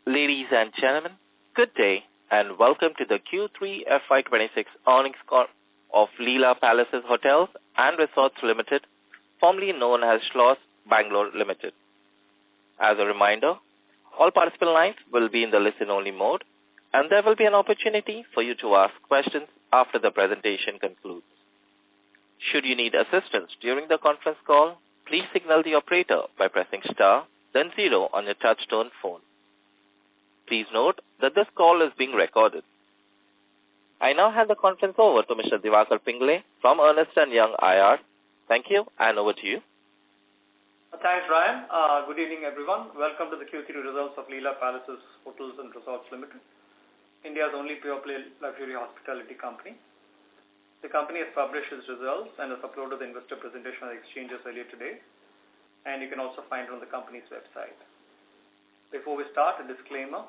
Ladies and gentlemen, good day and welcome to the Q3FY26 earnings call of Leela Palaces Hotels and Resorts Limited, formerly known as Schloss Bangalore Limited. As a reminder, all participant lines will be in the listen-only mode, and there will be an opportunity for you to ask questions after the presentation concludes. Should you need assistance during the conference call, please signal the operator by pressing star, then 0 on your touch-tone phone. Please note that this call is being recorded. I now hand the conference over to Mr. Diwakar Pingle from Ernst & Young IR. Thank you, and over to you. Thanks, Ryan. Good evening, everyone. Welcome to the Q3 results of Leela Palaces Hotels and Resorts Limited, India's only pure-play luxury hospitality company. The company has published its results and has uploaded the investor presentation on the exchanges earlier today, and you can also find it on the company's website. Before we start, a disclaimer.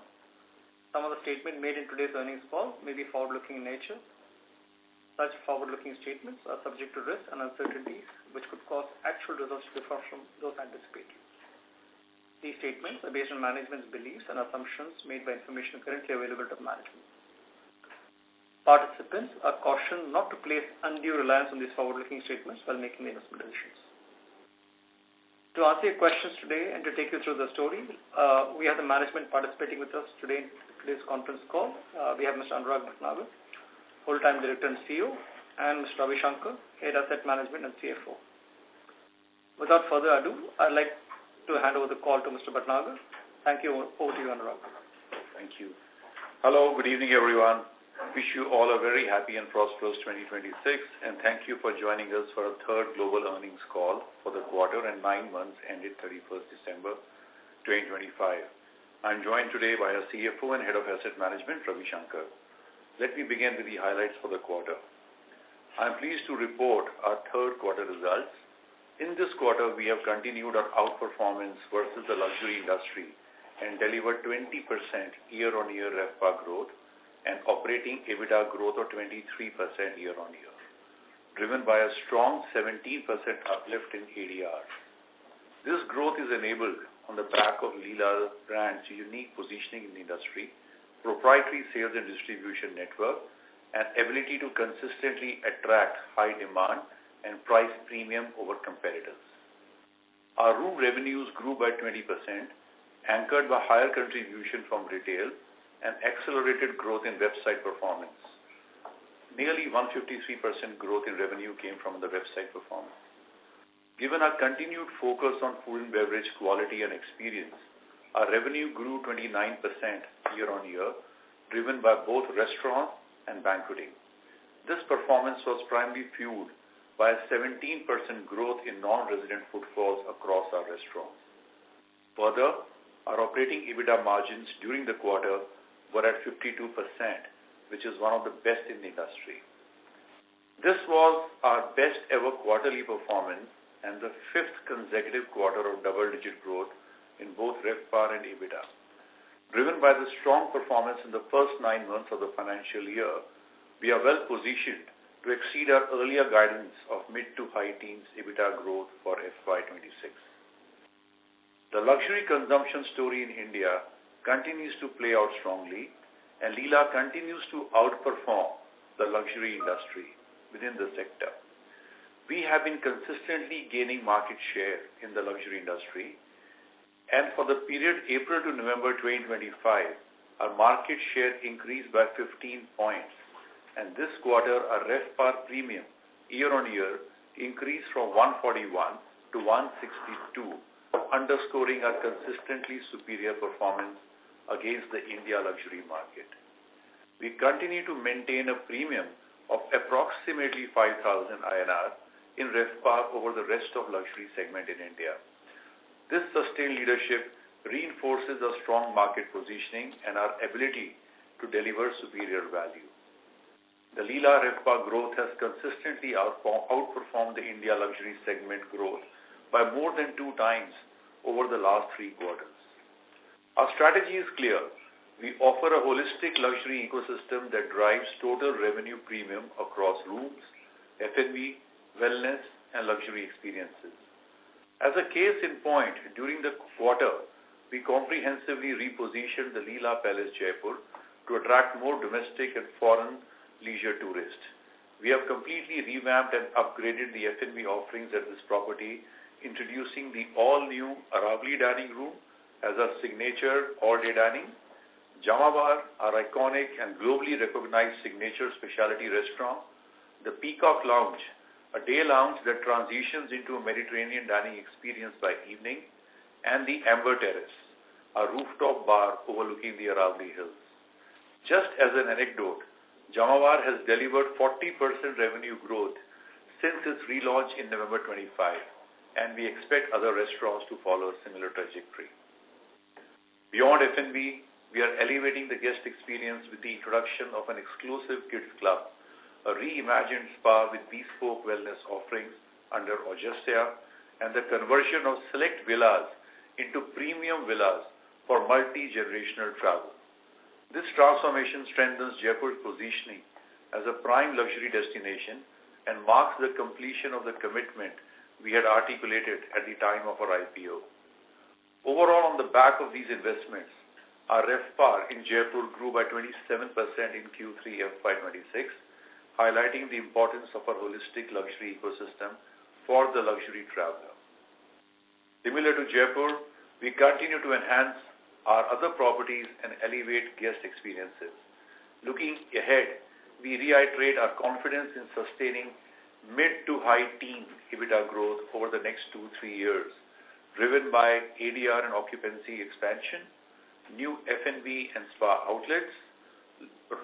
Some of the statements made in today's earnings call may be forward-looking in nature. Such forward-looking statements are subject to risks and uncertainties which could cause actual results to differ from those anticipated. These statements are based on management's beliefs and assumptions made by information currently available to management. Participants are cautioned not to place undue reliance on these forward-looking statements while making the investment decisions. To answer your questions today and to take you through the story, we have the management participating with us today in today's conference call. We have Mr. Anurag Bhatnagar, Full-Time Director and CEO, and Mr. Ravi Shankar, Head Asset Management and CFO. Without further ado, I'd like to hand over the call to Mr. Bhatnagar. Thank you. Over to you, Anurag. Thank you. Hello, good evening, everyone. Wish you all a very happy and prosperous 2026, and thank you for joining us for our third global earnings call for the quarter and 9 months ended 31st December 2025. I'm joined today by our CFO and Head of Asset Management, Ravi Shankar. Let me begin with the highlights for the quarter. I'm pleased to report our third quarter results. In this quarter, we have continued our outperformance versus the luxury industry and delivered 20% year-on-year RevPAR growth and operating EBITDA growth of 23% year-on-year, driven by a strong 17% uplift in ADR. This growth is enabled on the back of Leela brand's unique positioning in the industry, proprietary sales and distribution network, and ability to consistently attract high demand and price premium over competitors. Our room revenues grew by 20%, anchored by higher contribution from retail and accelerated growth in website performance. Nearly 153% growth in revenue came from the website performance. Given our continued focus on food and beverage quality and experience, our revenue grew 29% year-on-year, driven by both restaurants and banqueting. This performance was primarily fueled by a 17% growth in non-resident footfalls across our restaurants. Further, our operating EBITDA margins during the quarter were at 52%, which is one of the best in the industry. This was our best ever quarterly performance and the 5th consecutive quarter of double-digit growth in both RevPAR and EBITDA. Driven by the strong performance in the first 9 months of the financial year, we are well positioned to exceed our earlier guidance of mid to high teens EBITDA growth for FY26. The luxury consumption story in India continues to play out strongly, and Leela continues to outperform the luxury industry within the sector. We have been consistently gaining market share in the luxury industry, and for the period April to November 2025, our market share increased by 15 points, and this quarter our RevPAR premium year-on-year increased from 141 to 162, underscoring our consistently superior performance against the India luxury market. We continue to maintain a premium of approximately 5,000 INR in RevPAR over the rest of luxury segment in India. This sustained leadership reinforces our strong market positioning and our ability to deliver superior value. The Leela RevPAR growth has consistently outperformed the India luxury segment growth by more than 2 times over the last 3 quarters. Our strategy is clear. We offer a holistic luxury ecosystem that drives total revenue premium across rooms, F&B, wellness, and luxury experiences. As a case in point, during the quarter, we comprehensively repositioned the Leela Palace Jaipur to attract more domestic and foreign leisure tourists. We have completely revamped and upgraded the F&B offerings at this property, introducing the all-new Aravali dining room as our signature all-day dining, Jamabar, our iconic and globally recognized signature specialty restaurant, the Peacock Lounge, a day lounge that transitions into a Mediterranean dining experience by evening, and the Amber Terrace, a rooftop bar overlooking the Aravali Hills. Just as an anecdote, Jamavar has delivered 40% revenue growth since its relaunch in November 25, and we expect other restaurants to follow a similar trajectory. Beyond F&B, we are elevating the guest experience with the introduction of an exclusive kids club, a reimagined spa with bespoke wellness offerings under Aujasya, and the conversion of select villas into premium villas for multi-generational travel. This transformation strengthens Jaipur's positioning as a prime luxury destination and marks the completion of the commitment we had articulated at the time of our IPO. Overall, on the back of these investments, our RevPAR in Jaipur grew by 27% in Q3FY26, highlighting the importance of our holistic luxury ecosystem for the luxury traveler. Similar to Jaipur, we continue to enhance our other properties and elevate guest experiences. Looking ahead, we reiterate our confidence in sustaining mid to high teen EBITDA growth over the next 2-3 years, driven by ADR and occupancy expansion, new F&B and spa outlets,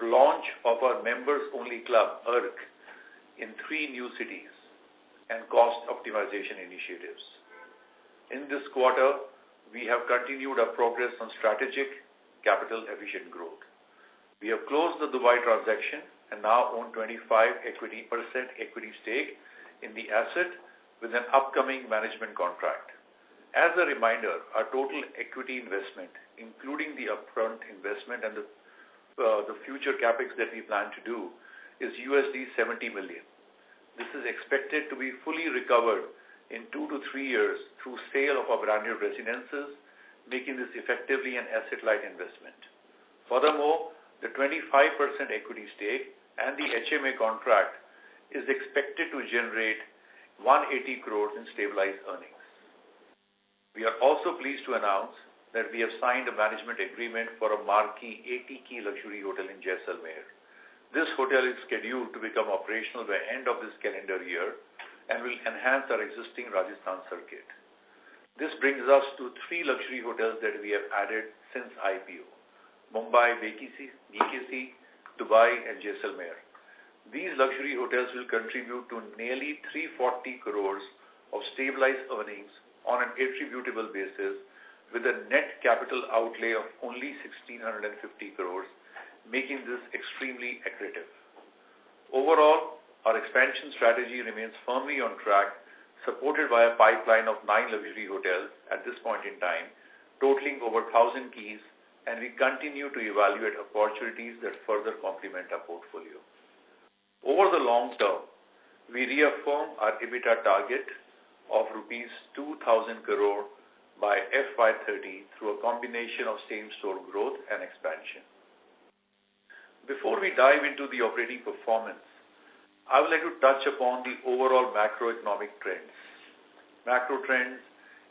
launch of our members-only club, ERC, in 3 new cities, and cost optimization initiatives. In this quarter, we have continued our progress on strategic capital-efficient growth. We have closed the Dubai transaction and now own 25% equity stake in the asset with an upcoming management contract. As a reminder, our total equity investment, including the upfront investment and the future capex that we plan to do, is $70 million. This is expected to be fully recovered in 2 to 3 years through sale of our brand new residences, making this effectively an asset-light investment. Furthermore, the 25% equity stake and the HMA contract is expected to generate 180 crores in stabilized earnings. We are also pleased to announce that we have signed a management agreement for a marquee 80-key luxury hotel in Jaisalmer. This hotel is scheduled to become operational by end of this calendar year and will enhance our existing Rajasthan circuit. This brings us to 3 luxury hotels that we have added since IPO: Mumbai, BKC, Dubai, and Jaisalmer. These luxury hotels will contribute to nearly 340 crores of stabilized earnings on an attributable basis, with a net capital outlay of only 1,650 crores, making this extremely accretive. Overall, our expansion strategy remains firmly on track, supported by a pipeline of 9 luxury hotels at this point in time, totaling over 1,000 keys, and we continue to evaluate opportunities that further complement our portfolio. Over the long term, we reaffirm our EBITDA target of rupees 2,000 crore by FY30 through a combination of same-store growth and expansion. Before we dive into the operating performance, I would like to touch upon the overall macroeconomic trends. Macro trends: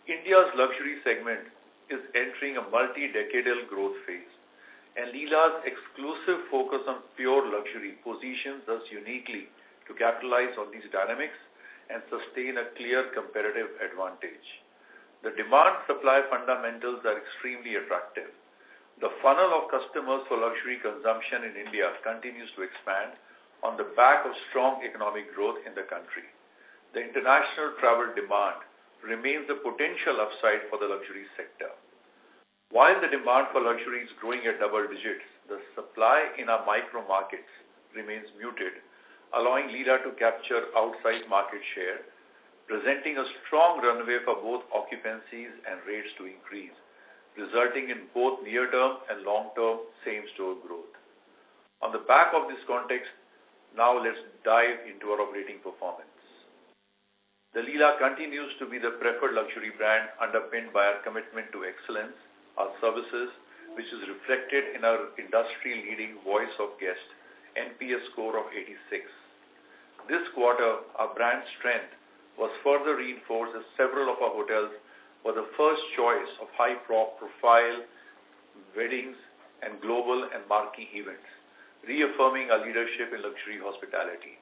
India's luxury segment is entering a multi-decadal growth phase, and Leela's exclusive focus on pure luxury positions us uniquely to capitalize on these dynamics and sustain a clear competitive advantage. The demand-supply fundamentals are extremely attractive. The funnel of customers for luxury consumption in India continues to expand on the back of strong economic growth in the country. The international travel demand remains a potential upside for the luxury sector. While the demand for luxury is growing at double digits, the supply in our micro markets remains muted, allowing Leela to capture outsized market share, presenting a strong runway for both occupancies and rates to increase, resulting in both near-term and long-term same-store growth. On the back of this context, now let's dive into our operating performance. The Leela continues to be the preferred luxury brand underpinned by our commitment to excellence, our services, which is reflected in our industry-leading voice of guest NPS score of 86. This quarter, our brand strength was further reinforced as several of our hotels were the first choice of high-profile weddings and global and marquee events, reaffirming our leadership in luxury hospitality.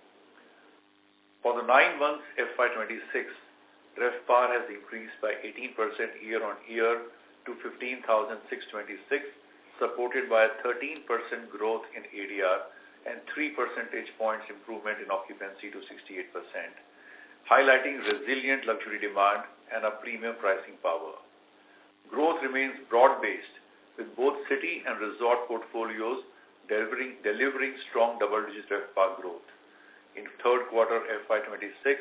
For the 9 months FY26, RevPAR has increased by 18% year-on-year to 15,626, supported by a 13% growth in ADR and 3 percentage points improvement in occupancy to 68%, highlighting resilient luxury demand and a premium pricing power. Growth remains broad-based, with both city and resort portfolios delivering strong double-digit RevPAR growth in third quarter FY26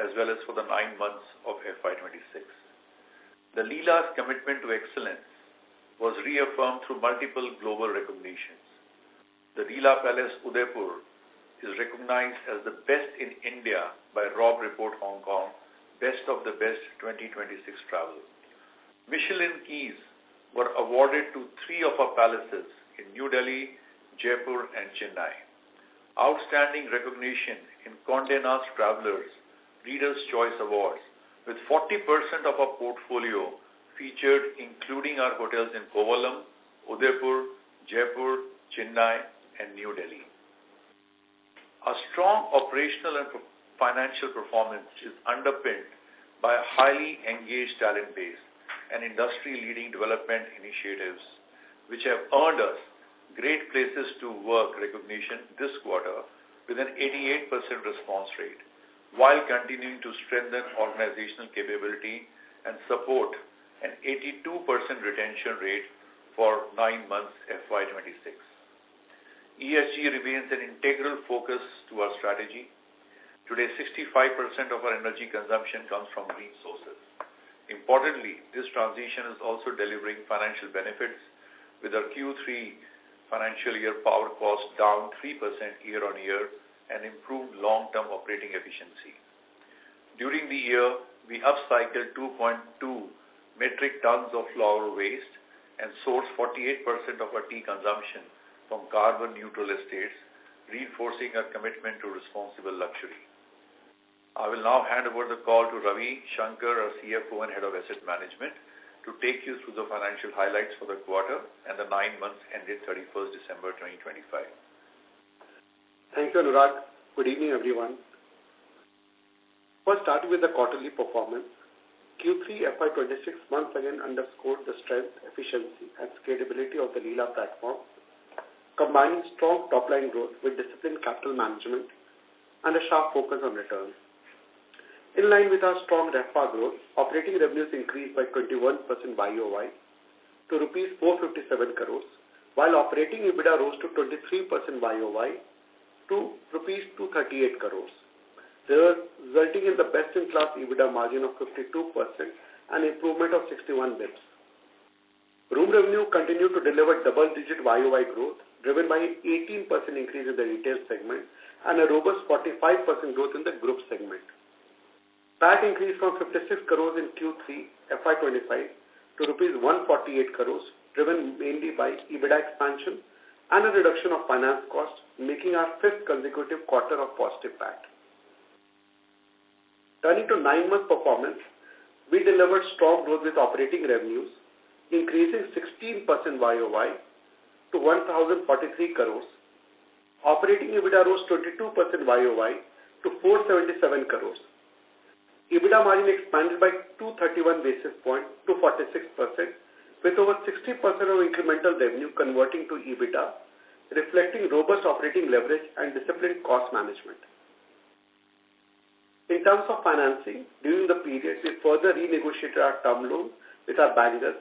as well as for the 9 months of FY26. The Leela's commitment to excellence was reaffirmed through multiple global recognitions. The Leela Palace Udaipur is recognized as the best in India by Robb Report Hong Kong, Best of the Best 2026 Travel. Michelin Keys were awarded to 3 of our palaces in New Delhi, Jaipur and Chennai. Outstanding recognition in Condé Nast Travelers Reader's Choice Awards, with 40% of our portfolio featured, including our hotels in Kovalam, Udaipur, Jaipur, Chennai and New Delhi. Our strong operational and financial performance is underpinned by a highly engaged talent base and industry-leading development initiatives, which have earned us Great Places to Work recognition this quarter with an 88% response rate, while continuing to strengthen organizational capability and support an 82% retention rate for 9 months FY26. ESG remains an integral focus to our strategy. Today, 65% of our energy consumption comes from green sources. Importantly, this transition is also delivering financial benefits, with our Q3 financial year power cost down 3% year-on-year and improved long-term operating efficiency. During the year, we upcycled 2.2 metric tons of flower waste and sourced 48% of our tea consumption from carbon-neutral estates, reinforcing our commitment to responsible luxury. I will now hand over the call to Ravi Shankar, our CFO and Head of Asset Management, to take you through the financial highlights for the quarter and the 9 months ended 31st December 2025. Thank you, Anurag. Good evening, everyone. First, starting with the quarterly performance, Q3 FY26 once again underscored the strength, efficiency, and scalability of the Leela platform, combining strong top-line growth with disciplined capital management and a sharp focus on returns. In line with our strong RevPAR growth, operating revenues increased by 21% YOY to rupees 457 crores, while operating EBITDA rose to 23% YOY to rupees 238 crores, resulting in the best-in-class EBITDA margin of 52% and improvement of 61 bps. Room revenue continued to deliver double-digit YOY growth, driven by an 18% increase in the retail segment and a robust 45% growth in the group segment. PAT increased from 56 crores in Q3 FY25 to rupees 148 crores, driven mainly by EBITDA expansion and a reduction of finance costs, making our 5th consecutive quarter of positive PAT. Turning to 9-month performance, we delivered strong growth with operating revenues increasing 16% YOY to 1,043 crores. Operating EBITDA rose 22% YOY to 477 crores. EBITDA margin expanded by 231 basis points to 46%, with over 60% of incremental revenue converting to EBITDA, reflecting robust operating leverage and disciplined cost management. In terms of financing, during the period, we further renegotiated our term loan with our bankers,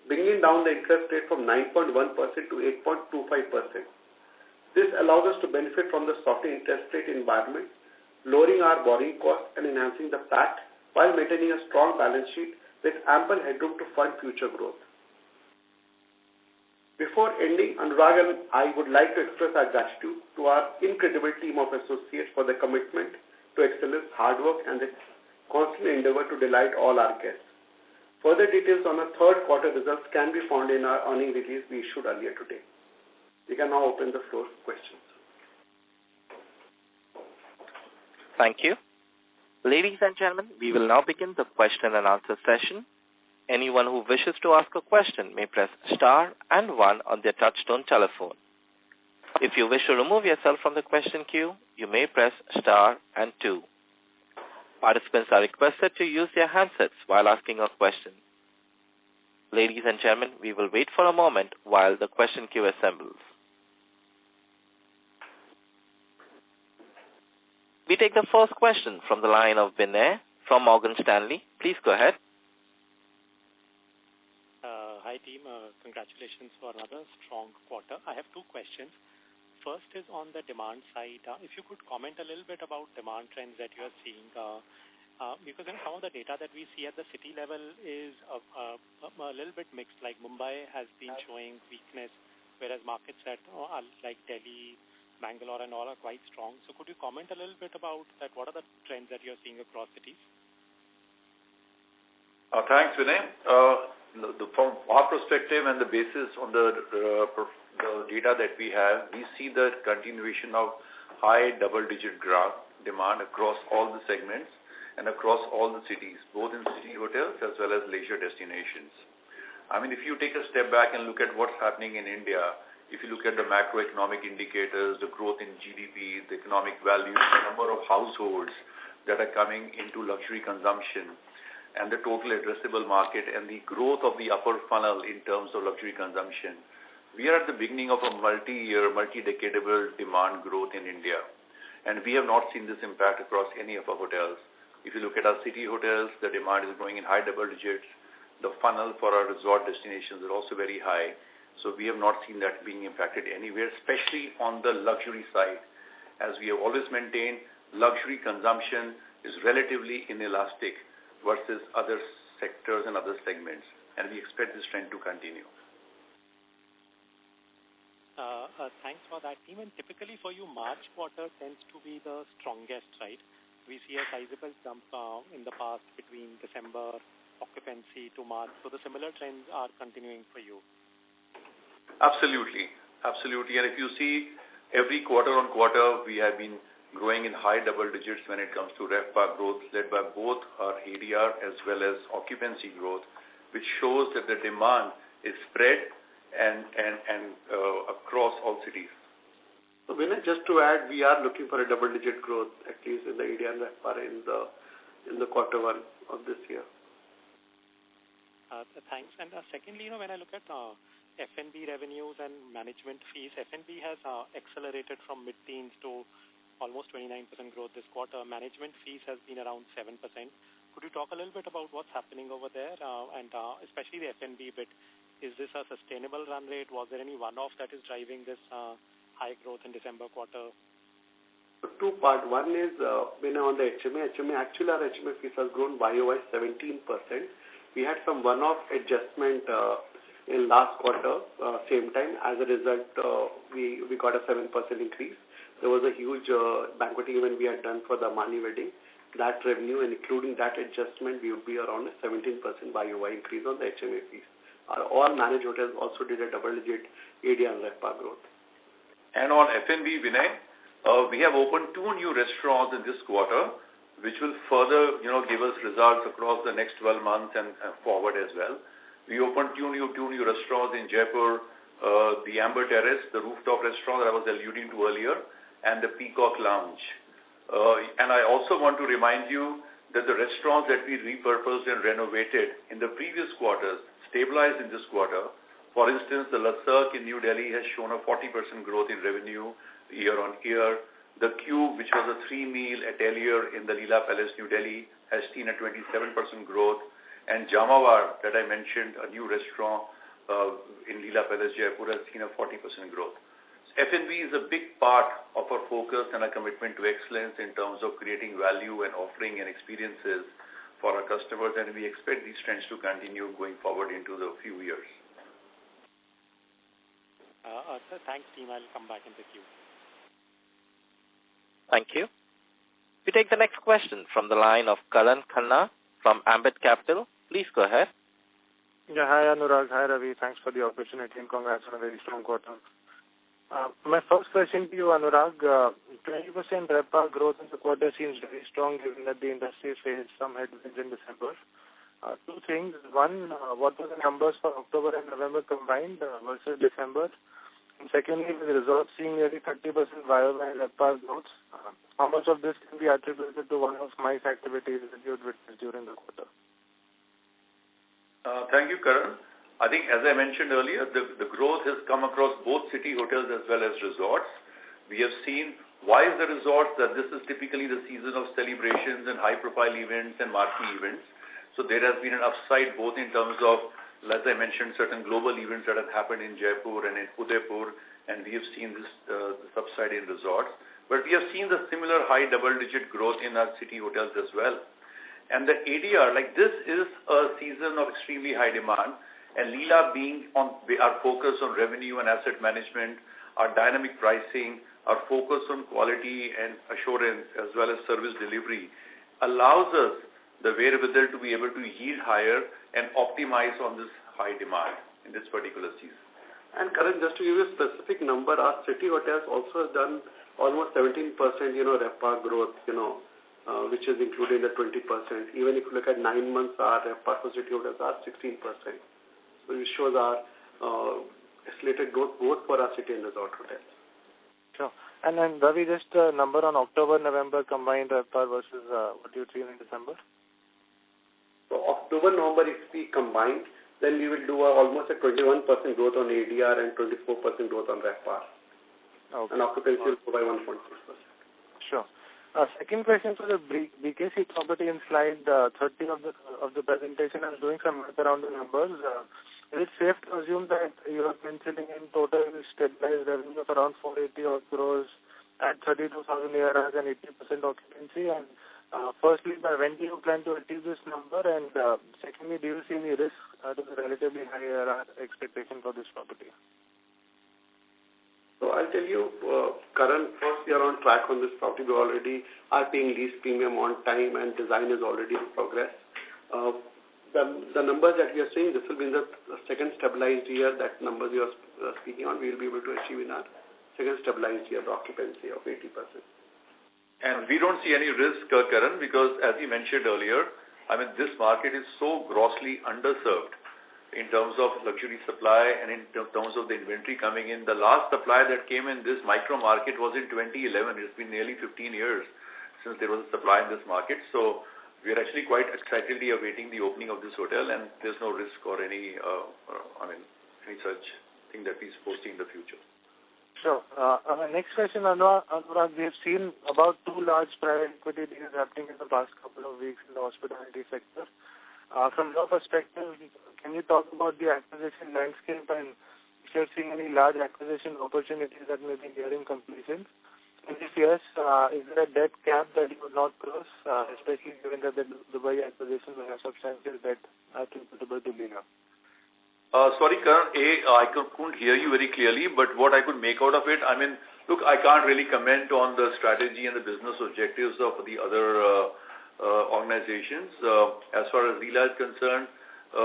bringing down the interest rate from 9.1% to 8.25%. This allows us to benefit from the softening interest rate environment, lowering our borrowing costs and enhancing the PAT while maintaining a strong balance sheet with ample headroom to fund future growth. Before ending, Anurag and I would like to express our gratitude to our incredible team of associates for their commitment to excellence, hard work, and the constant endeavor to delight all our guests. Further details on our third quarter results can be found in our earnings release we issued earlier today. We can now open the floor for questions. Thank you. Ladies and gentlemen, we will now begin the question and answer session. Anyone who wishes to ask a question may press star and 1 on their touchtone telephone. If you wish to remove yourself from the question queue, you may press star and 2. Participants are requested to use their handsets while asking a question. Ladies and gentlemen, we will wait for a moment while the question queue assembles. We take the first question from the line of Vinay from Morgan Stanley. Please go ahead. Hi team, congratulations for another strong quarter. I have two questions. First is on the demand side. If you could comment a little bit about demand trends that you are seeing, because in some of the data that we see at the city level is a little bit mixed, like Mumbai has been showing weakness, whereas markets like Delhi, Bangalore and all are quite strong. So could you comment a little bit about that? What are the trends that you're seeing across cities? Thanks, Vinay. From our perspective and the basis on the data that we have, we see the continuation of high double-digit growth demand across all the segments and across all the cities, both in city hotels as well as leisure destinations. I mean, if you take a step back and look at what's happening in India, if you look at the macroeconomic indicators, the growth in GDP, the economic value, the number of households that are coming into luxury consumption, and the total addressable market and the growth of the upper funnel in terms of luxury consumption, we are at the beginning of a multi-year, multi-decadable demand growth in India. And we have not seen this impact across any of our hotels. If you look at our city hotels, the demand is growing in high double digits. The funnel for our resort destinations are also very high. So we have not seen that being impacted anywhere, especially on the luxury side. As we have always maintained, luxury consumption is relatively inelastic versus other sectors and other segments, and we expect this trend to continue. Thanks for that, team. And typically for you, March quarter tends to be the strongest, right? We see a sizable jump in the past between December occupancy to March. So the similar trends are continuing for you. Absolutely. And if you see, every quarter on quarter, we have been growing in high double digits when it comes to RevPAR growth, led by both our ADR as well as occupancy growth, which shows that the demand is spread and across all cities. So Vinay, just to add, we are looking for a double-digit growth, at least in the ADR and RevPAR in the quarter one of this year. Thanks. And secondly, when I look at F&B revenues and management fees, F&B has accelerated from mid-teens to almost 29% growth this quarter. Management fees has been around 7%. Could you talk a little bit about what's happening over there, and especially the F&B bit? Is this a sustainable run rate? Was there any one-off that is driving this high growth in December quarter? Two parts. One is on the HMA. Actually, our HMA fees has grown YOY 17%. We had some one-off adjustment in last quarter, same time. As a result, we got a 7% increase. There was a huge banqueting event we had done for the Amani wedding. That revenue, and including that adjustment, we would be around a 17% YOY increase on the HMA fees. All managed hotels also did a double-digit ADR and RevPAR growth. And on F&B, Vinay, we have opened 2 new restaurants in this quarter, which will further, give us results across the next 12 months and forward as well. We opened two new restaurants in Jaipur, the Amber Terrace, the rooftop restaurant that I was alluding to earlier, and the Peacock Lounge. And I also want to remind you that the restaurants that we repurposed and renovated in the previous quarters stabilized in this quarter. For instance, the La Cirque in New Delhi has shown a 40% growth in revenue year on year. The Cube, which was a 3-meal atelier in the Leela Palace, New Delhi, has seen a 27% growth. And Jamawar, that I mentioned, a new restaurant in Leela Palace, Jaipur, has seen a 40% growth. F&B is a big part of our focus and our commitment to excellence in terms of creating value and offering and experiences for our customers, and we expect these trends to continue going forward into the few years. Sir, thanks, team. I'll come back in the queue. Thank you. We take the next question from the line of Karan Khanna from Ambit Capital. Please go ahead. Yeah, hi Anurag, hi Ravi. Thanks for the opportunity and congrats on a very strong quarter. My first question to you, Anurag, 20% RevPAR growth in the quarter seems very strong given that the industry faced some headwinds in December. Two things. One, what were the numbers for October and November combined versus December? And secondly, with resorts seeing nearly 30% YOY RevPAR growth, how much of this can be attributed to one of MICE activities that you had witnessed during the quarter? Thank you, Karan. I think, as I mentioned earlier, the growth has come across both city hotels as well as resorts. We have seen, why is the resorts, that this is typically the season of celebrations and high-profile events and marquee events. So there has been an upside both in terms of, as I mentioned, certain global events that have happened in Jaipur and in Udaipur, and we have seen this upside in resorts. But we have seen the similar high double-digit growth in our city hotels as well. And the ADR, like this is a season of extremely high demand, and Leela being on our focus on revenue and asset management, our dynamic pricing, our focus on quality and assurance as well as service delivery allows us the wherewithal to be able to yield higher and optimize on this high demand in this particular season. And Karan, just to give you a specific number, our city hotels also has done almost 17%, RevPAR growth, which is included in the 20%. Even if you look at 9 months, our RevPAR for city hotels are 16%. So it shows our escalated growth both for our city and resort hotels. Sure. And then, Ravi, just a number on October, November combined RevPAR versus what you've seen in December? So October, November, if we combine, then we will do almost a 21% growth on ADR and 24% growth on RevPAR. Okay. And occupancy will go by 1.6%. Sure. Second question for the BKC property in slide 30 of the presentation. I'm doing some math around the numbers. Is it safe to assume that you are penciling in total stabilized revenue of around 480 odd crores at 32,000 ARRs and 80% occupancy? And firstly, by when do you plan to achieve this number? And secondly, do you see any risk to the relatively high ARR expectation for this property? So I'll tell you, Karan, first we are on track on this property. We already are paying lease premium on time and design is already in progress. The numbers that we are seeing, this will be in the second stabilized year. That numbers you are speaking on, we will be able to achieve in our second stabilized year, the occupancy of 80%. And we don't see any risk, Karan, because as you mentioned earlier, this market is so grossly underserved in terms of luxury supply and in terms of the inventory coming in. The last supply that came in this micro market was in 2011. It's been nearly 15 years since there was a supply in this market. So we are actually quite excitedly awaiting the opening of this hotel, and there's no risk or any such thing that we foresee in the future. Sure. Next question, Anurag, we have seen about 2 large private equity deals happening in the past couple of weeks in the hospitality sector. From your perspective, can you talk about the acquisition landscape and if you're seeing any large acquisition opportunities that may be nearing completion? And if yes, is there a debt cap that you would not cross, especially given that the Dubai acquisition will have substantial debt attributable to Leela? Sorry, Karan, I couldn't hear you very clearly, but what I could make out of it, look, I can't really comment on the strategy and the business objectives of the other organizations. As far as Leela is concerned,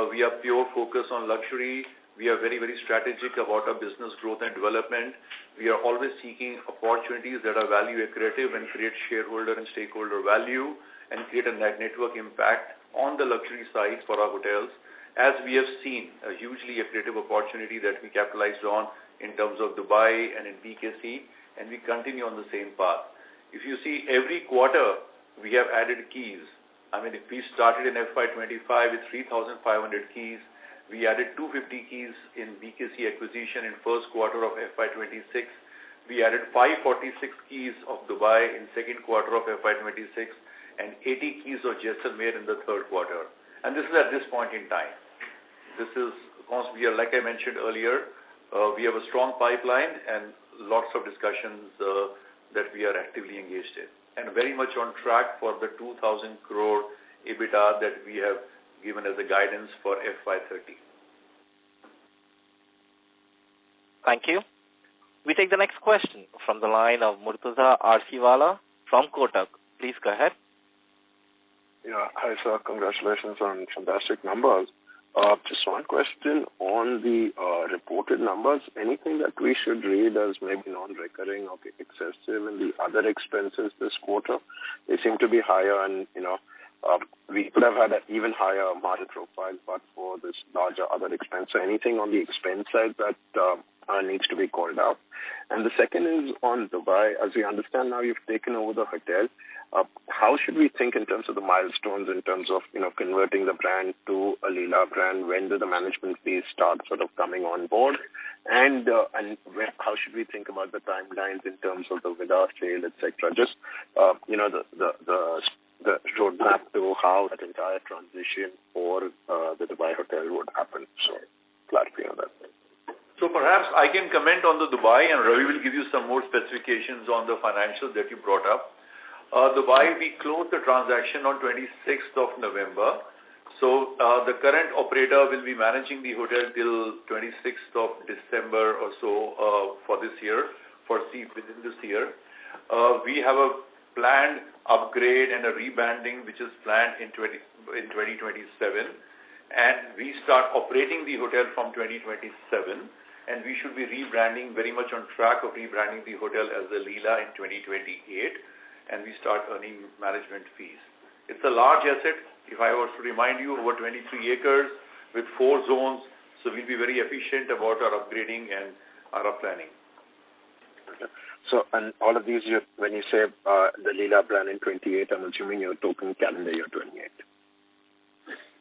we are pure focus on luxury. We are very, very strategic about our business growth and development. We are always seeking opportunities that are value accretive and create shareholder and stakeholder value and create a network impact on the luxury side for our hotels. As we have seen, a hugely accretive opportunity that we capitalized on in terms of Dubai and in BKC, and we continue on the same path. If you see every quarter, we have added keys. If we started in FY25 with 3,500 keys, we added 250 keys in BKC acquisition in first quarter of FY26. We added 546 keys of Dubai in second quarter of FY26 and 80 keys of Jaisalmer in the third quarter. And this is at this point in time. This is, we are, like I mentioned earlier, we have a strong pipeline and lots of discussions that we are actively engaged in, and very much on track for the 2,000 crore EBITDA that we have given as a guidance for FY30. Thank you. We take the next question from the line of Murtuza Arsiwala from Kotak. Please go ahead. Yeah, hi sir. Congratulations on fantastic numbers. Just one question on the reported numbers. Anything that we should read as maybe non-recurring or excessive in the other expenses this quarter? They seem to be higher, and we could have had an even higher margin profile, but for this larger other expense. So anything on the expense side that needs to be called out? And the second is on Dubai. As we understand now, you've taken over the hotel. How should we think in terms of the milestones, in terms of converting the brand to a Leela brand? When do the management fees start sort of coming on board? And how should we think about the timelines in terms of the villa sale, etc.? Just the roadmap to how that entire transition for the Dubai hotel would happen. So clarity on that. So perhaps I can comment on the Dubai, and Ravi will give you some more specifications on the financials that you brought up. Dubai, we closed the transaction on 26th of November. So the current operator will be managing the hotel till 26th of December or so for this year, within this year. We have a planned upgrade and a rebranding which is planned in 2027. And we start operating the hotel from 2027. And we should be rebranding, very much on track of rebranding the hotel as the Leela in 2028. And we start earning management fees. It's a large asset. If I was to remind you, over 23 acres with 4 zones. So we'll be very efficient about our upgrading and our planning. Okay. So, and all of these, when you say the Leela brand in 28, I'm assuming you're talking calendar year 28.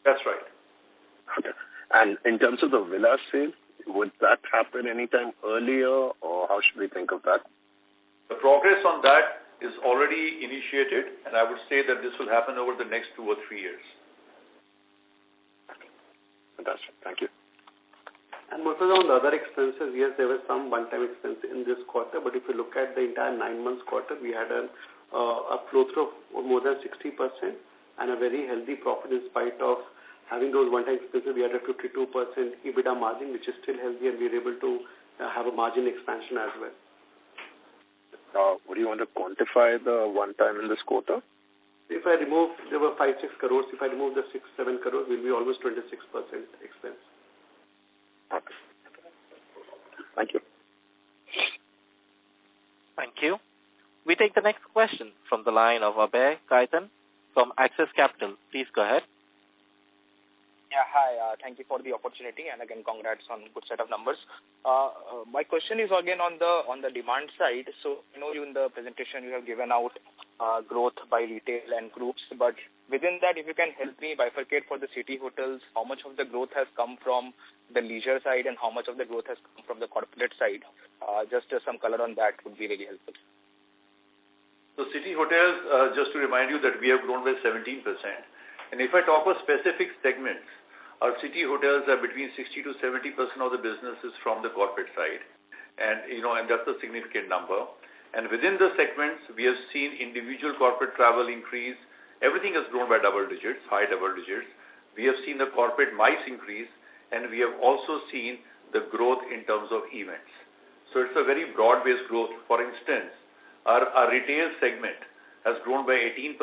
That's right. Okay. And in terms of the villa sale, would that happen anytime earlier, or how should we think of that? The progress on that is already initiated, and I would say that this will happen over the next 2 or 3 years. Fantastic. Thank you. And most of on the other expenses, yes, there was some one-time expense in this quarter, but if you look at the entire 9 months quarter, we had a flow-through of more than 60% and a very healthy profit in spite of having those one-time expenses. We had a 52% EBITDA margin, which is still healthy, and we are able to have a margin expansion as well. Would you want to quantify the one-time in this quarter? If I remove, there were 5-6 crores. If I remove the 6-7 crores, we'll be almost 26% expense. Okay. Thank you. Thank you. We take the next question from the line of Abhay Kaitan from Axis Capital. Please go ahead. Yeah, hi. Thank you for the opportunity, and again, congrats on good set of numbers. My question is again on the demand side. So, in the presentation you have given out growth by retail and groups, but within that, if you can help me bifurcate for the city hotels, how much of the growth has come from the leisure side and how much of the growth has come from the corporate side? Just some color on that would be really helpful. So city hotels, just to remind you that we have grown by 17%. And if I talk about specific segments, our city hotels are between 60 to 70% of the businesses from the corporate side. And, and that's a significant number. And within the segments, we have seen individual corporate travel increase. Everything has grown by double digits, high double digits. We have seen the corporate MICE increase, and we have also seen the growth in terms of events. So it's a very broad-based growth. For instance, our retail segment has grown by 18%.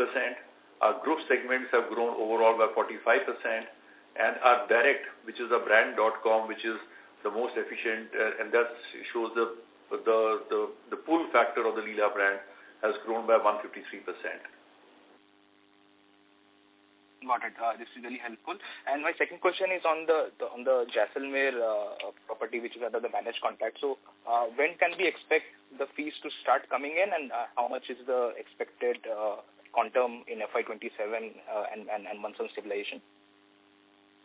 Our group segments have grown overall by 45%. And our direct, which is a brand.com, which is the most efficient, and that shows the pull factor of the Leela brand has grown by 153%. Got it. This is really helpful. And my second question is on the Jaisalmer property, which is under the managed contract. So when can we expect the fees to start coming in, and how much is the expected quantum in FY27 and months on stabilization?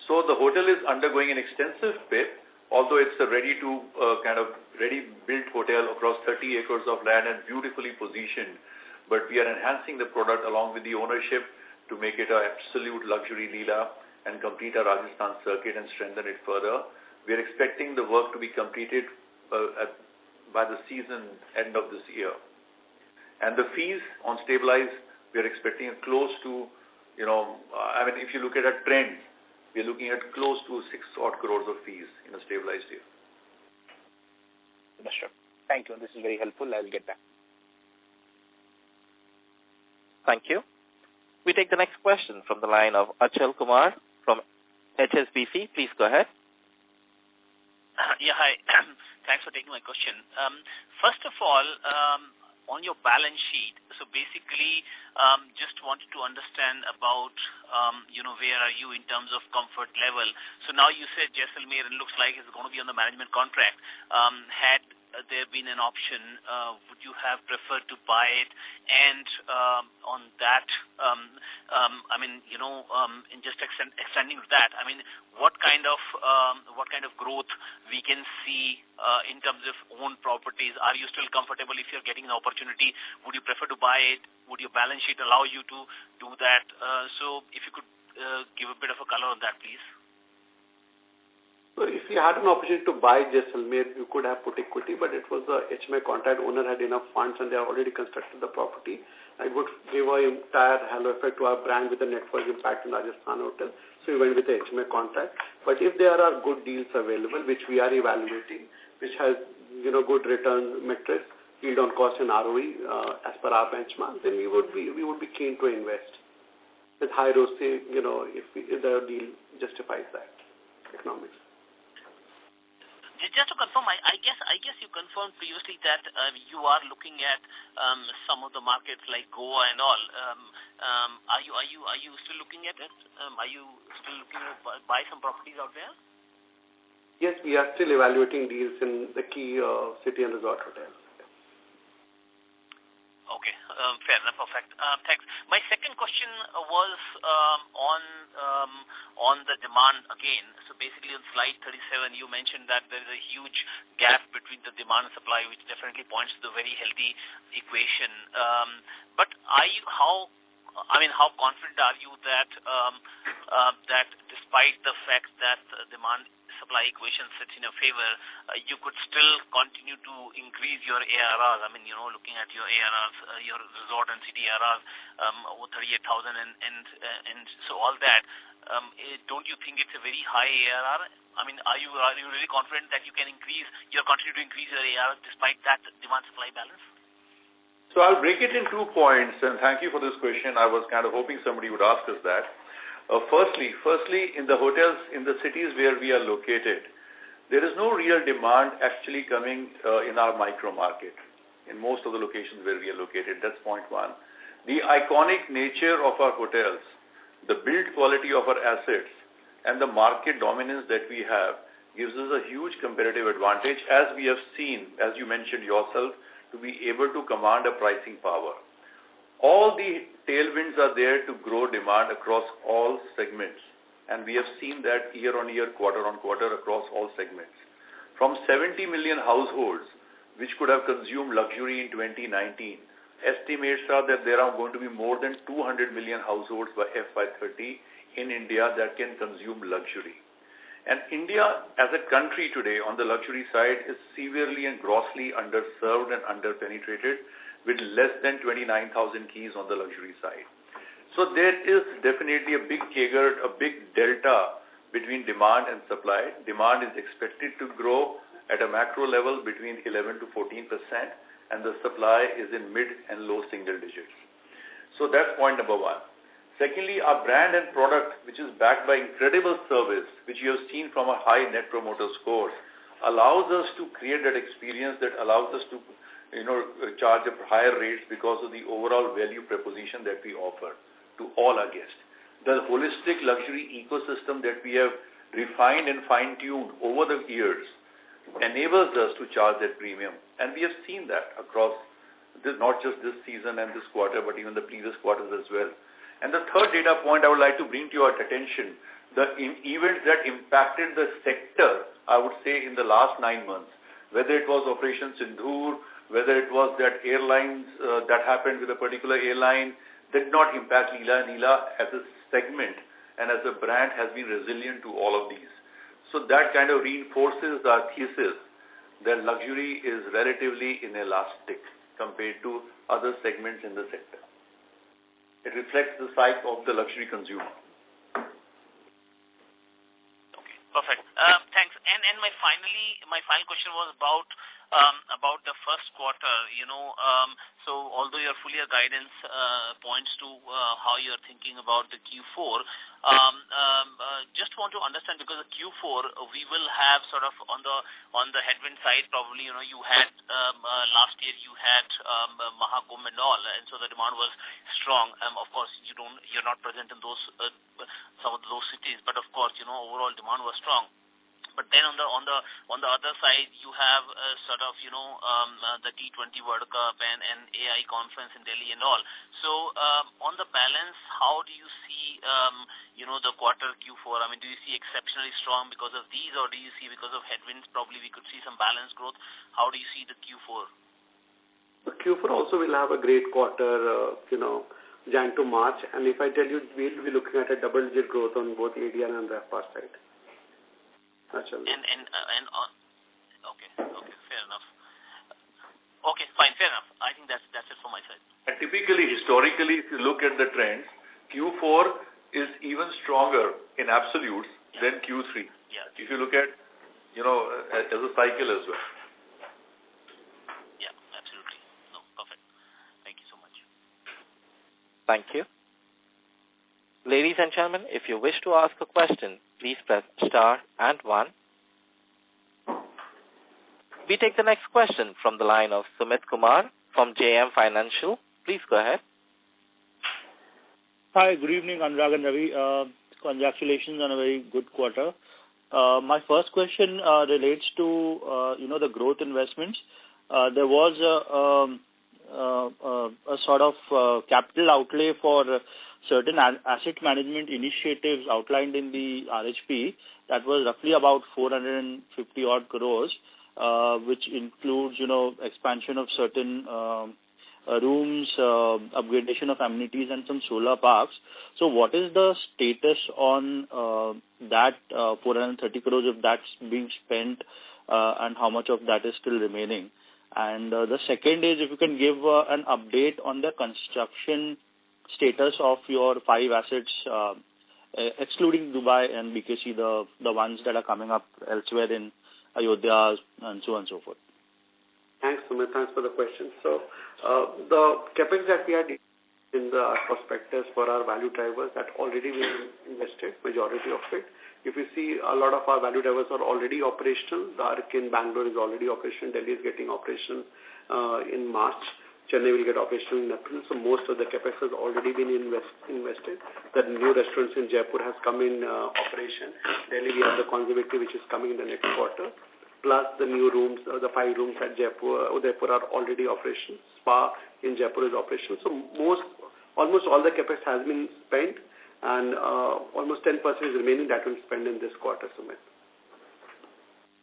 So the hotel is undergoing an extensive bid, although it's a ready-built hotel across 30 acres of land and beautifully positioned. But we are enhancing the product along with the ownership to make it an absolute luxury Leela and complete our Rajasthan circuit and strengthen it further. We are expecting the work to be completed by the season end of this year. And the fees on stabilized, we are expecting close to, if you look at a trend, we are looking at close to 6 crores of fees in a stabilized year. That's sure. Thank you. This is very helpful. I'll get back. Thank you. We take the next question from the line of Achal Kumar from HSBC. Please go ahead. Yeah, hi. Thanks for taking my question. First of all, on your balance sheet, so basically, just wanted to understand about, where are you in terms of comfort level. So now you said Jaisalmer, it looks like it's going to be on the management contract. Had there been an option, would you have preferred to buy it? And on that, in just extending to that, what kind of growth we can see in terms of own properties? Are you still comfortable if you're getting an opportunity? Would you prefer to buy it? Would your balance sheet allow you to do that? So if you could give a bit of a color on that, please. So if you had an opportunity to buy Jaisalmer, you could have put equity, but it was the HMA contract. Owner had enough funds and they have already constructed the property. It would give an entire halo effect to our brand with the network impact in Rajasthan hotel. So we went with the HMA contract. But if there are good deals available, which we are evaluating, which has good return metrics, yield on cost and ROE as per our benchmark, then we would be keen to invest with high ROCE, if the deal justifies that economics. Just to confirm, I guess you confirmed previously that you are looking at some of the markets like Goa and all. Are you still looking at it? Are you still looking to buy some properties out there? Yes, we are still evaluating deals in the key city and resort hotels. Okay, fair enough, perfect. Thanks. My second question was on the demand again. So basically on slide 37, you mentioned that there is a huge gap between the demand and supply, which definitely points to the very healthy equation. But how confident are you that that despite the fact that the demand supply equation sits in your favor, you could still continue to increase your ARRs? Looking at your ARRs, your resort and city ARRs, over 38,000 and so all that, don't you think it's a very high ARR? Are you really confident that you're continue to increase your ARR despite that demand supply balance? So I'll break it in 2 points, and thank you for this question. I was kind of hoping somebody would ask us that. Firstly, in the hotels in the cities where we are located, there is no real demand actually coming in our micro market in most of the locations where we are located. That's point one. The iconic nature of our hotels, the build quality of our assets, and the market dominance that we have gives us a huge competitive advantage, as we have seen, as you mentioned yourself, to be able to command a pricing power. All the tailwinds are there to grow demand across all segments, and we have seen that year on year, quarter on quarter across all segments. From 70 million households, which could have consumed luxury in 2019, estimates are that there are going to be more than 200 million households by FY30 in India that can consume luxury. And India as a country today on the luxury side is severely and grossly underserved and underpenetrated, with less than 29,000 keys on the luxury side. So there is definitely a big CAGR, a big delta between demand and supply. Demand is expected to grow at a macro level between 11 to 14%, and the supply is in mid and low single digits. So that's point number one. Secondly, our brand and product, which is backed by incredible service, which you have seen from a high net promoter scores, allows us to create that experience that allows us to charge up higher rates because of the overall value proposition that we offer to all our guests. The holistic luxury ecosystem that we have refined and fine-tuned over the years enables us to charge that premium. And we have seen that across not just this season and this quarter, but even the previous quarters as well. And the third data point I would like to bring to your attention, the events that impacted the sector, I would say in the last 9 months, whether it was Operation Sindoor, whether it was that airlines that happened with a particular airline, did not impact Leela. Leela as a segment and as a brand has been resilient to all of these. So that kind of reinforces our thesis that luxury is relatively inelastic compared to other segments in the sector. It reflects the psyche of the luxury consumer. Okay, perfect. Thanks. And my final question was about the first quarter. So although your full year guidance points to how you're thinking about the Q4, just want to understand, because the Q4 we will have sort of on the headwind side, probably you had last year you had Mahakumbh and all, and so the demand was strong. Of course you're not present in those some of those cities, but of course overall demand was strong. But then on the other side, you have sort of the T20 World Cup and AI conference in Delhi and all. So on the balance, how do you see the quarter Q4? I mean, do you see exceptionally strong because of these, or do you see because of headwinds probably we could see some balanced growth? How do you see the Q4? The Q4 also will have a great quarter, Jan to March, and if I tell you, we'll be looking at a double-digit growth on both ADR and RevPAR side. Okay, fair enough. Okay, fine, fair enough. I think that's it from my side. And typically, historically, if you look at the trends, Q4 is even stronger in absolutes than Q3. Yeah. If you look at, as a cycle as well. Yeah, absolutely. No, perfect. Thank you so much. Thank you. Ladies and gentlemen, if you wish to ask a question, please press star and 1. We take the next question from the line of Sumit Kumar from JM Financial. Please go ahead. Hi, good evening, Anurag and Ravi. Congratulations on a very good quarter. My first question relates to the growth investments. There was a sort of capital outlay for certain asset management initiatives outlined in the RHP. That was roughly about 450 odd crores, which includes expansion of certain rooms, upgradation of amenities, and some solar parks. So what is the status on that 430 crores, if that's being spent, and how much of that is still remaining? And the second is, if you can give an update on the construction status of your 5 assets, excluding Dubai and BKC, the ones that are coming up elsewhere in Ayodhya and so on and so forth. Thanks, Sumit. Thanks for the question. So the capex that we had in the prospectus for our value drivers that already been invested, majority of it. If you see, a lot of our value drivers are already operational. The Arc in Bangalore is already operational. Delhi is getting operational in March. Chennai will get operational in April. So most of the capex has already been invested. The new restaurants in Jaipur has come in operation. Delhi, we have the Conservatory, which is coming in the next quarter. Plus the new rooms, the 5 rooms at Udaipur are already operational. Spa in Jaipur is operational. So almost all the capex has been spent, and almost 10% is remaining that will spend in this quarter, Sumit.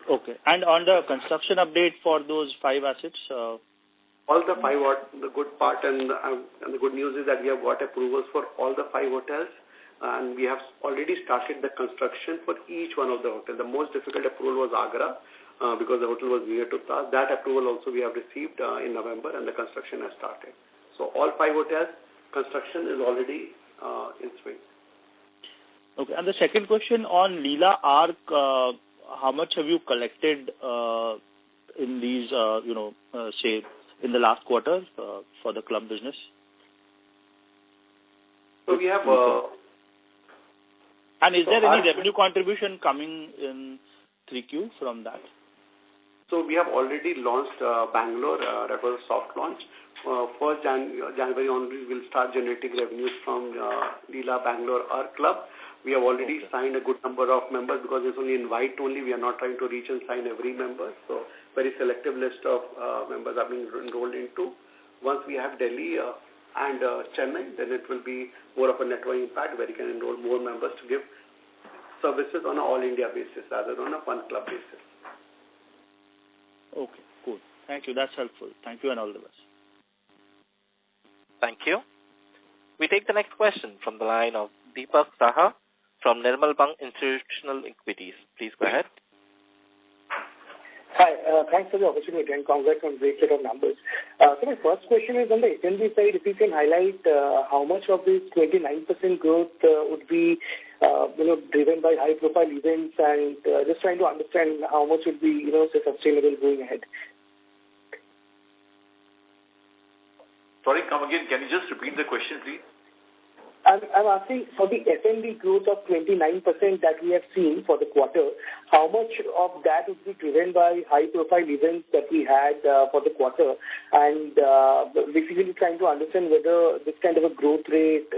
Okay. And on the construction update for those 5 assets? All the 5, the good part and the good news is that we have got approvals for all the 5 hotels, and we have already started the construction for each one of the hotels. The most difficult approval was Agra, because the hotel was near to Taj. That approval also we have received in November, and the construction has started. So all 5 hotels, construction is already in swing. Okay. And the second question on Leela Arc, how much have you collected in these, say, in the last quarter for the club business? So we have... and is there any revenue contribution coming in 3Q from that? So we have already launched Bangalore. That was a soft launch. 1st January only, we'll start generating revenues from Leela Bangalore Arc Club. We have already signed a good number of members because it's only invite only. We are not trying to reach and sign every member. So very selective list of members are being enrolled into. Once we have Delhi and Chennai, then it will be more of a network impact where you can enroll more members to give services on an all-India basis rather than on a one club basis. Okay, cool. Thank you. That's helpful. Thank you and all the best. Thank you. We take the next question from the line of Deepak Saha from Nirmal Bang Institutional Equities. Please go ahead. Hi, thanks for the opportunity and congrats on great set of numbers. So my first question is on the F&B side, if you can highlight how much of this 29% growth would be driven by high-profile events, and just trying to understand how much would be, say, sustainable going ahead. Sorry, come again. Can you just repeat the question, please? I'm asking for the F&B growth of 29% that we have seen for the quarter, how much of that would be driven by high-profile events that we had for the quarter, and basically trying to understand whether this kind of a growth rate,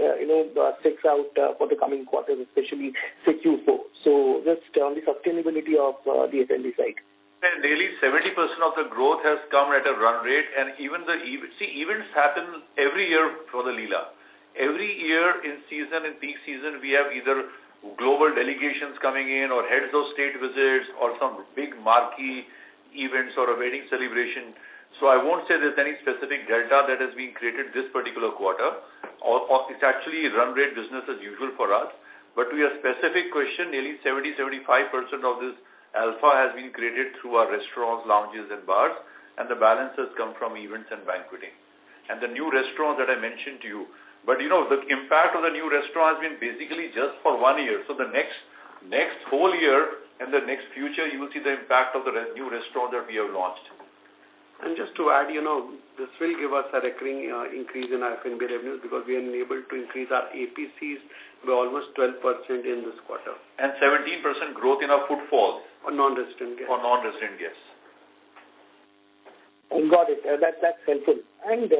sticks out for the coming quarters, especially say Q4. So just on the sustainability of the F&B side. And nearly 70% of the growth has come at a run rate, and even events happen every year for the Leela. Every year in peak season, we have either global delegations coming in or heads of state visits or some big marquee events or a wedding celebration. So I won't say there's any specific delta that has been created this particular quarter. Or it's actually run rate business as usual for us. But to your specific question, nearly 70-75% of this alpha has been created through our restaurants, lounges, and bars, and the balance has come from events and banqueting. And the new restaurants that I mentioned to you. But the impact of the new restaurant has been basically just for 1 year. So the next whole year and the next future, you will see the impact of the new restaurant that we have launched. And just to add, this will give us a recurring increase in our F&B revenues because we are able to increase our APCs by almost 12% in this quarter. And 17% growth in our footfalls. For non-resident guests. Got it. That's helpful. And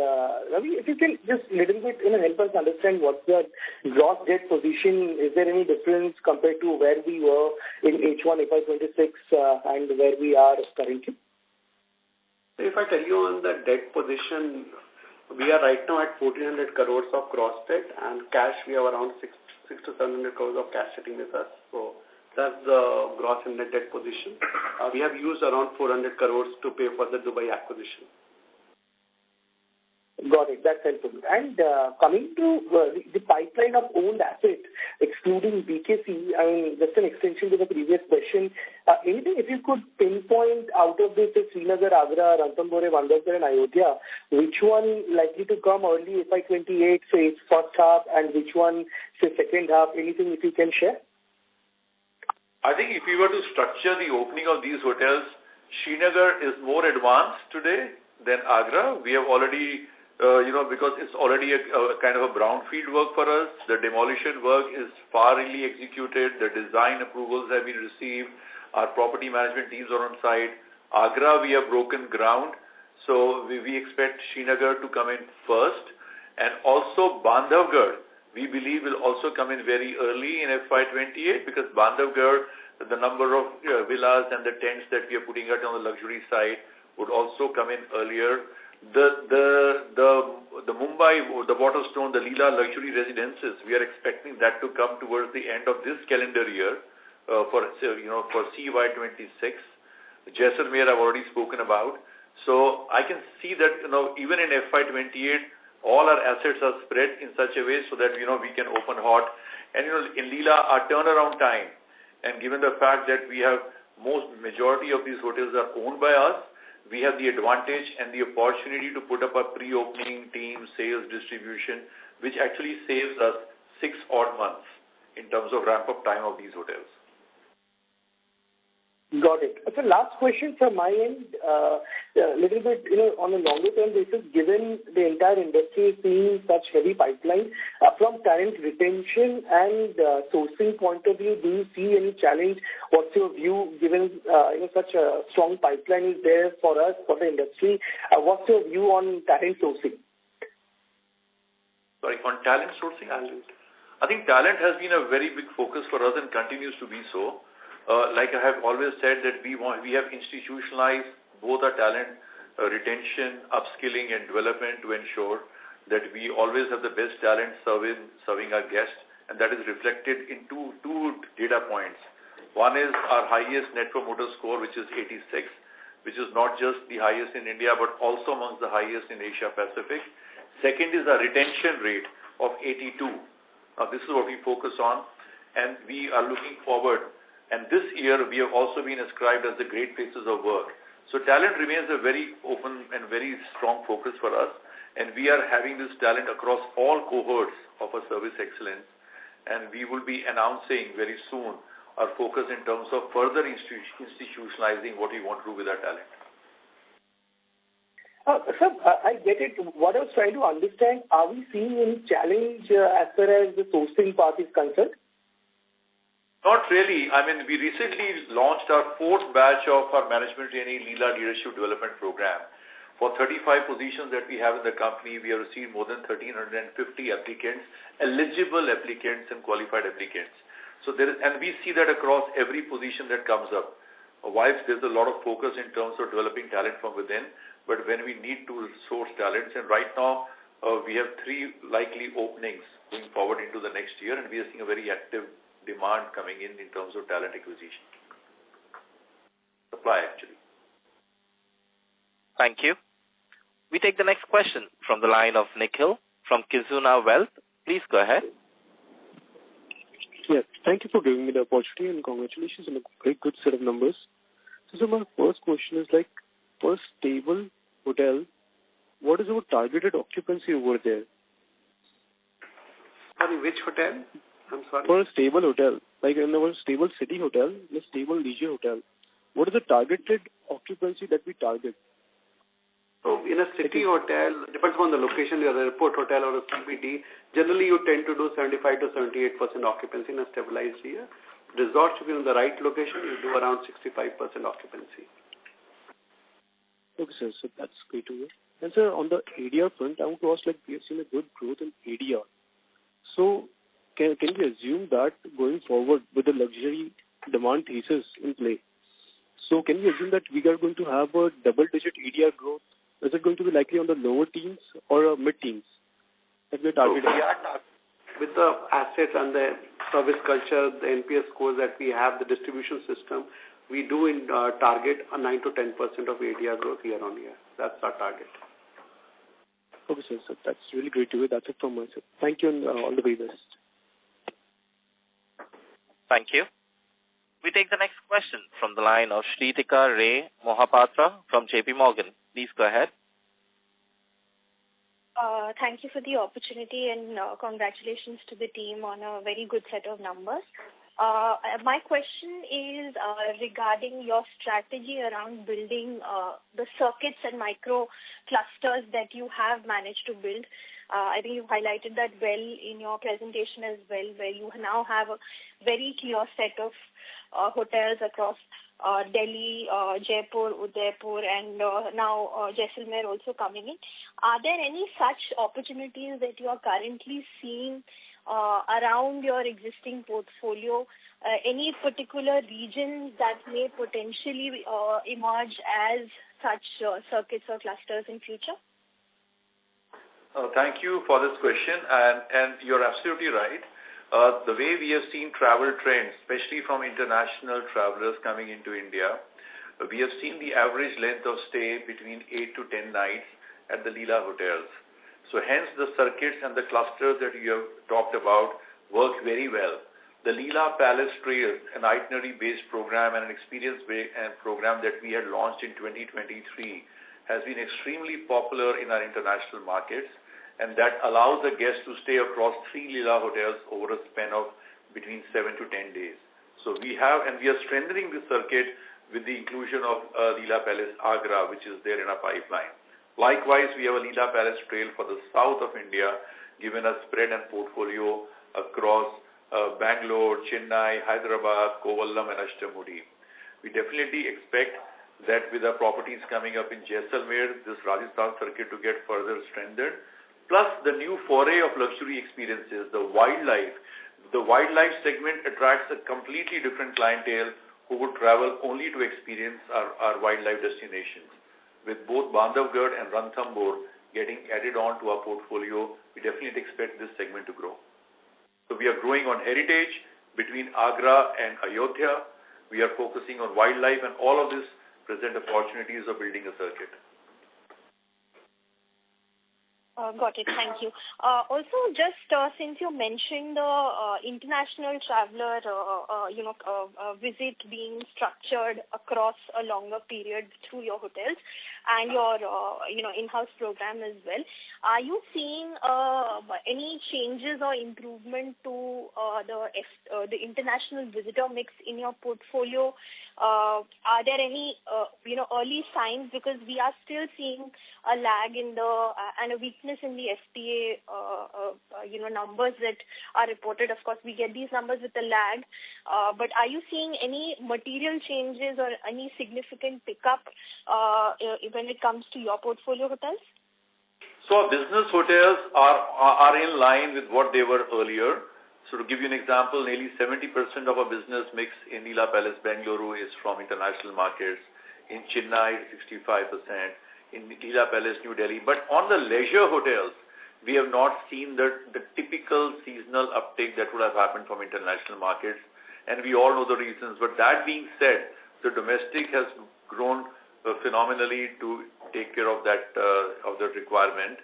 Ravi, if you can just a little bit help us understand what's the gross debt position. Is there any difference compared to where we were in H1 FY26 and where we are currently? If I tell you on the debt position, we are right now at 1,400 crores of gross debt, and cash we have around 600 to 700 crores of cash sitting with us. So that's the gross and net debt position. We have used around 400 crores to pay for the Dubai acquisition. Got it. That's helpful. And coming to the pipeline of owned assets, excluding BKC, just an extension to the previous question, anything if you could pinpoint out of this, Srinagar, Agra, Ranthambore, Bandhavgarh, and Ayodhya, which one likely to come early FY28, say its first half, and which one, say, second half, anything if you can share? I think if we were to structure the opening of these hotels, Srinagar is more advanced today than Agra. We have already, because it's already a kind of a brownfield work for us. The demolition work is far really executed. The design approvals have been received. Our property management teams are on site. Agra, we have broken ground. So we expect Srinagar to come in first. And also Bandhavgarh, we believe will also come in very early in FY28 because Bandhavgarh, the number of villas and the tents that we are putting out on the luxury side would also come in earlier. The Mumbai, the Waterstone, the Leela luxury residences, we are expecting that to come towards the end of this calendar year for CY26. Jaisalmer I've already spoken about. So I can see that even in FY28, all our assets are spread in such a way so that we can open hot. And in Leela, our turnaround time, and given the fact that we have majority of these hotels are owned by us, we have the advantage and the opportunity to put up a pre-opening team, sales, distribution, which actually saves us 6 odd months in terms of ramp-up time of these hotels. Got it. So last question from my end, a little bit, on a longer term basis, given the entire industry is seeing such heavy pipeline, from talent retention and sourcing point of view, do you see any challenge? What's your view given such a strong pipeline is there for us, for the industry? What's your view on talent sourcing? Sorry, on talent sourcing? I think talent has been a very big focus for us and continues to be so. Like I have always said that we have institutionalized both our talent retention, upskilling and development to ensure that we always have the best talent serving our guests, and that is reflected in two data points. One is our highest Net Promoter Score, which is 86, which is not just the highest in India but also amongst the highest in Asia Pacific. Second is our retention rate of 82. Now this is what we focus on, and we are looking forward. And this year, we have also been ascribed as the great places of work. So talent remains a very open and very strong focus for us. And we are having this talent across all cohorts of our service excellence. and we will be announcing very soon our focus in terms of further institutionalizing what we want to do with our talent. Sir, I get it. What I was trying to understand, are we seeing any challenge as far as the sourcing part is concerned? Not really. I mean, we recently launched our 4th batch of our management training Leela Leadership Development Program. For 35 positions that we have in the company, we have received more than 1,350 applicants, eligible applicants and qualified applicants. So and we see that across every position that comes up. Whilst there's a lot of focus in terms of developing talent from within, but when we need to source talents, and right now we have 3 likely openings going forward into the next year, and we are seeing a very active demand coming in terms of talent acquisition. Supply, actually. Thank you. We take the next question from the line of Nikhil from Kizuna Wealth. Please go ahead. Yes, thank you for giving me the opportunity and congratulations on a very good set of numbers. So my first question is like, for a stable hotel, what is our targeted occupancy over there? Sorry, which hotel? I'm sorry. For a stable hotel, like in our stable city hotel, a stable leisure hotel, what is the targeted occupancy that we target? So in a city hotel, depends on the location, your airport hotel or a CBD, generally you tend to do 75 to 78% occupancy in a stabilized year. Resorts, if you're in the right location, you do around 65% occupancy. Okay, sir. So that's great to hear. And sir, on the ADR front, I want to ask, like, we have seen a good growth in ADR. So can we assume that going forward with the luxury demand thesis in play, so can we assume that we are going to have a double-digit ADR growth? Is it going to be likely on the lower teens or mid-teens that we're targeting? With the assets and the service culture, the NPS scores that we have, the distribution system, we do target a 9 to 10% of ADR growth year on year. That's our target. Okay, sir. So that's really great to hear. That's it from my side. Thank you and all the very best. Thank you. We take the next question from the line of Shritika Ray Mohapatra from JP Morgan. Please go ahead. Thank you for the opportunity and congratulations to the team on a very good set of numbers. My question is regarding your strategy around building the circuits and micro clusters that you have managed to build. I think you highlighted that well in your presentation as well, where you now have a very clear set of hotels across Delhi, Jaipur, Udaipur, and now Jaisalmer also coming in. Are there any such opportunities that you are currently seeing around your existing portfolio? Any particular regions that may potentially emerge as such circuits or clusters in future? Thank you for this question, and you're absolutely right. The way we have seen travel trends, especially from international travelers coming into India, we have seen the average length of stay between 8 to 10 nights at the Leela hotels. So hence the circuits and the clusters that you have talked about work very well. The Leela Palace Trails, an itinerary-based program and an experience-based program that we had launched in 2023, has been extremely popular in our international markets, and that allows the guests to stay across 3 Leela hotels over a span of between 7 to 10 days. So we are strengthening the circuit with the inclusion of Leela Palace Agra, which is there in our pipeline. Likewise, we have a Leela Palace Trail for the south of India, given us spread and portfolio across Bangalore, Chennai, Hyderabad, Kovallam, and Ashtamudi. We definitely expect that with our properties coming up in Jaisalmer, this Rajasthan circuit to get further strengthened. Plus the new foray of luxury experiences, the wildlife. The wildlife segment attracts a completely different clientele who would travel only to experience our wildlife destinations. With both Bandhavgarh and Ranthambore getting added on to our portfolio, we definitely expect this segment to grow. So we are growing on heritage between Agra and Ayodhya. We are focusing on wildlife, and all of this present opportunities of building a circuit. Got it. Thank you. Also, just since you mentioned the international traveler, visit being structured across a longer period through your hotels and your, in-house program as well, are you seeing any changes or improvement to the international visitor mix in your portfolio? Are there any, early signs? Because we are still seeing a lag in and a weakness in the FTA, numbers that are reported. Of course, we get these numbers with a lag. But are you seeing any material changes or any significant pickup when it comes to your portfolio hotels? So our business hotels are in line with what they were earlier. So to give you an example, nearly 70% of our business mix in Leela Palace Bengaluru is from international markets. In Chennai, 65%. In Leela Palace New Delhi. But on the leisure hotels, we have not seen the typical seasonal uptake that would have happened from international markets. And we all know the reasons. But that being said, the domestic has grown phenomenally to take care of that requirement.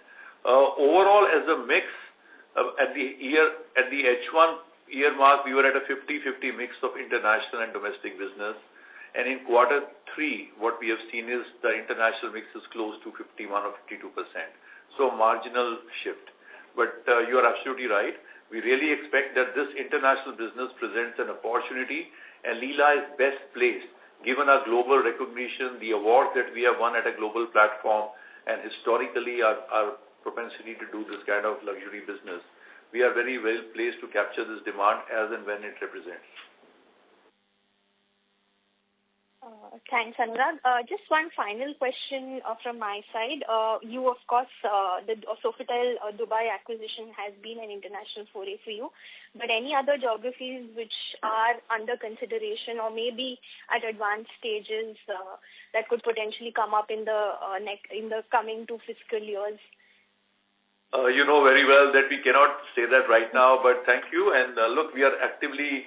Overall, as a mix, at the H1 year mark, we were at a 50-50 mix of international and domestic business. And in quarter 3, what we have seen is the international mix is close to 51 or 52%. So marginal shift. But you are absolutely right. We really expect that this international business presents an opportunity, and Leela is best placed, given our global recognition, the awards that we have won at a global platform, and historically our propensity to do this kind of luxury business. We are very well placed to capture this demand as and when it represents. Thanks, Anurag. Just one final question from my side. You, of course, the Sofitel Dubai acquisition has been an international foray for you. But any other geographies which are under consideration or maybe at advanced stages that could potentially come up in the coming 2 fiscal years? You know very well that we cannot say that right now, but thank you. And look, we are actively,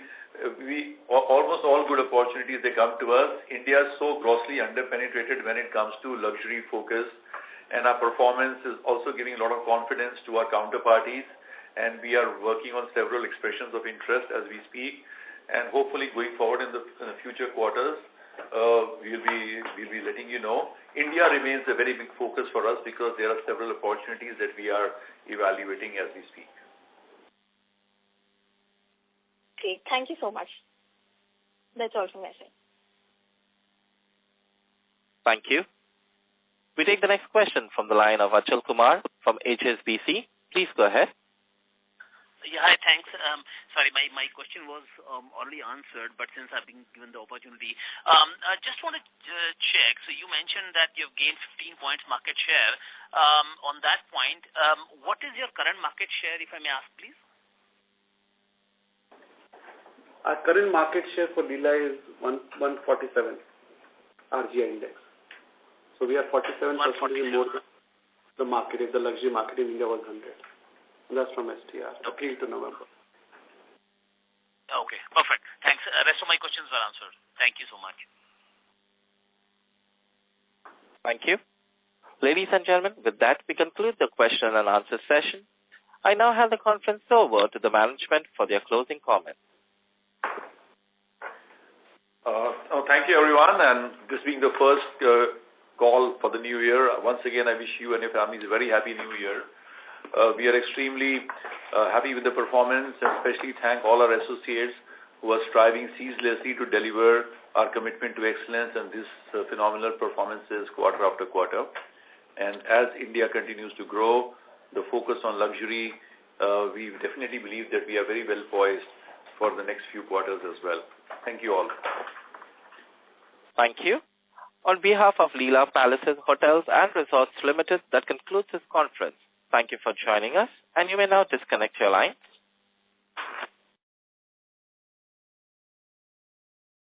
almost all good opportunities, they come to us. India is so grossly underpenetrated when it comes to luxury focus, and our performance is also giving a lot of confidence to our counterparties, and we are working on several expressions of interest as we speak, and hopefully going forward in the future quarters, we'll be letting you know. India remains a very big focus for us because there are several opportunities that we are evaluating as we speak. Okay, thank you so much. That's all from my side. Thank you. We take the next question from the line of Achal Kumar from HSBC. Please go ahead. Yeah, hi, thanks. Sorry, my question was already answered, but since I've been given the opportunity, I just want to check. So you mentioned that you've gained 15 points market share. On that point, what is your current market share, if I may ask, please? Our current market share for Leela is 147 RGI index. So we are 47% more than the market. If the luxury market in India was 100. And that's from STR, April to November. Okay, perfect. Thanks. The rest of my questions were answered. Thank you so much. Thank you. Ladies and gentlemen, with that, we conclude the question and answer session. I now hand the conference over to the management for their closing comments. Thank you, everyone. And this being the first call for the new year, once again, I wish you and your families a very happy new year. We are extremely happy with the performance, and especially thank all our associates who are striving ceaselessly to deliver our commitment to excellence and this phenomenal performances quarter after quarter. And as India continues to grow, the focus on luxury, we definitely believe that we are very well poised for the next few quarters as well. Thank you all. Thank you. On behalf of Leela Palaces Hotels and Resorts Limited, that concludes this conference. Thank you for joining us, and you may now disconnect your line.